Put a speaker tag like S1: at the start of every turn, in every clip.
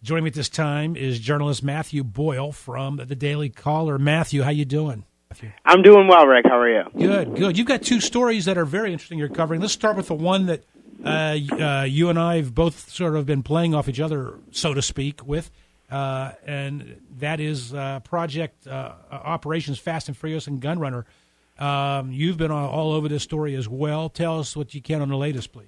S1: Joining me at this time is journalist Matthew Boyle from the Daily Caller. Matthew, how you doing?
S2: I'm doing well, Rick. How are you?
S1: Good, good. You've got two stories that are very interesting you're covering. Let's start with the one that you and I have both sort of been playing off each other, so to speak, with, and that is Project Operations Fast and Furious and Gunrunner. You've been all over this story as well. Tell us what you can on the latest, please.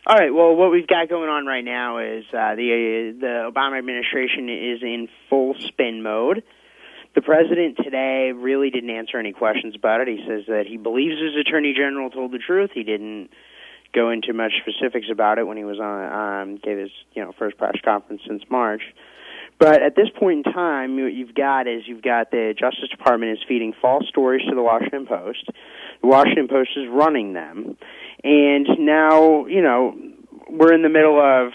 S2: All right. Well, what we've got going on right now is the Obama administration is in full spin mode. The president today really didn't answer any questions about it. He says that he believes his attorney general told the truth. He didn't go into much specifics about it when he was on gave his first press conference since March. But at this point in time, what you've got the Justice Department is feeding false stories to the Washington Post. The Washington Post is running them. And now, we're in the middle of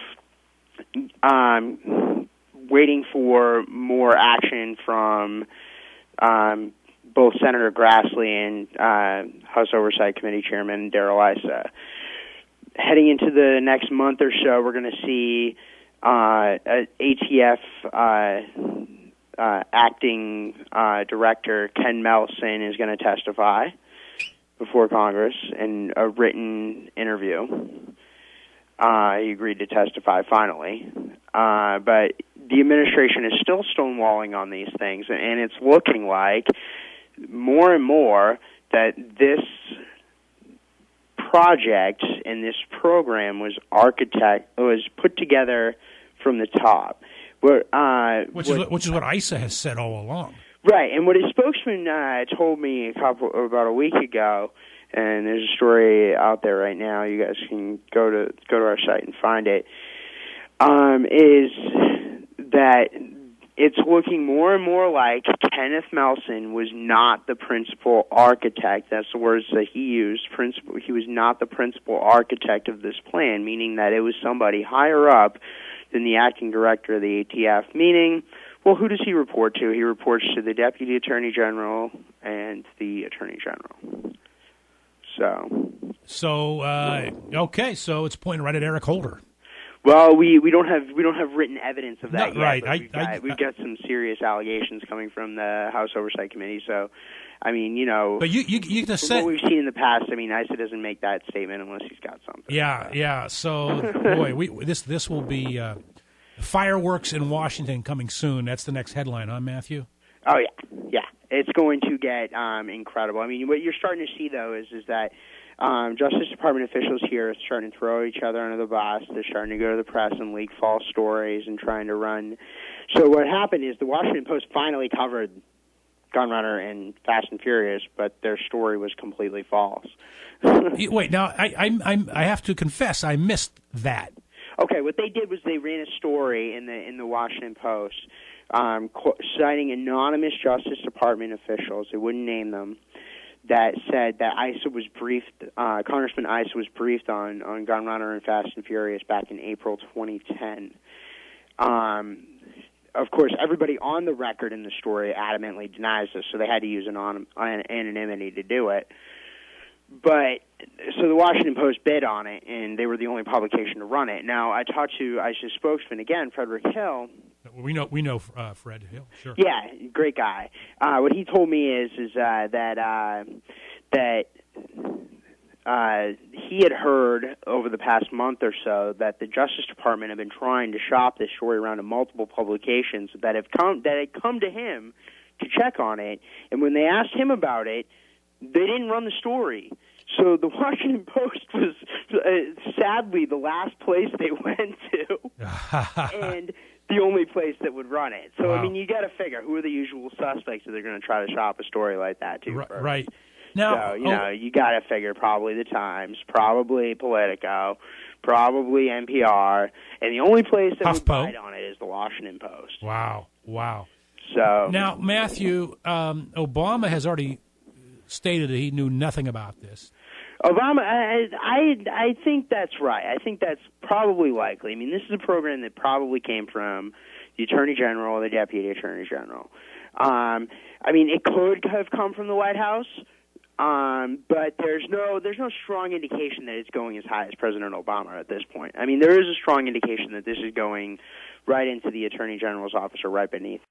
S2: waiting for more action from both Senator Grassley and House Oversight Committee Chairman Darrell Issa. Heading into the next month or so, we're going to see ATF acting director Ken Melson is going to testify before Congress in a written interview. He agreed to testify finally. But the administration is still stonewalling on these things, and it's looking like more and more that this project and this program was put together from the top.
S1: Which is what Issa has said all along.
S2: Right, and what his spokesman told me about a week ago, and there's a story out there right now. You guys can go to our site and find it. Is that it's looking more and more like Kenneth Melson was not the principal architect. That's the words that he used. He was not the principal architect of this plan, meaning that it was somebody higher up than the acting director of the ATF, meaning, well, who does he report to? He reports to the Deputy Attorney General and the Attorney General. So it's pointing right at Eric Holder. Well, we don't have written evidence of that yet.
S1: Right.
S2: But we've got some serious allegations coming from the House Oversight Committee. So, I mean,
S1: But you just said
S2: what we've seen in the past. I mean, Issa doesn't make that statement unless he's got something.
S1: Yeah. So, boy, this will be fireworks in Washington coming soon. That's the next headline, huh, Matthew?
S2: Oh yeah. It's going to get incredible. I mean, what you're starting to see though is that Justice Department officials here are starting to throw each other under the bus. They're starting to go to the press and leak false stories and trying to run. So what happened is the Washington Post finally covered Gunrunner and Fast and Furious, but their story was completely false.
S1: Wait, now I have to confess I missed that.
S2: Okay, what they did was they ran a story in the Washington Post citing anonymous Justice Department officials. They wouldn't name them. That said that Issa was briefed, Congressman Issa was briefed on Gunrunner and Fast and Furious back in April 2010. Of course, everybody on the record in the story adamantly denies this, so they had to use anonymity to do it. But so the Washington Post bid on it, and they were the only publication to run it. Now, I talked to Issa's spokesman again, Frederick Hill.
S1: We know Fred Hill, sure.
S2: Yeah, great guy. What he told me is that he had heard over the past month or so that the Justice Department had been trying to shop this story around to multiple publications that had come to him to check on it, and when they asked him about it, they didn't run the story. So the Washington Post was sadly the last place they went to, and the only place that would run it. So, wow. I mean, you got to figure, who are the usual suspects that they're going to try to shop a story like that to?
S1: Right. Now,
S2: so, you got to figure probably the Times, probably Politico, probably NPR, and the only place that would bite on it is the Washington Post.
S1: Wow.
S2: So
S1: now, Matthew, Obama has already stated that he knew nothing about this.
S2: Obama, I think that's right. I think that's probably likely. I mean, this is a program that probably came from the Attorney General or the Deputy Attorney General. I mean, it could have come from the White House. But there's no strong indication that it's going as high as President Obama at this point. I mean, there is a strong indication that this is going right into the Attorney General's office or right beneath.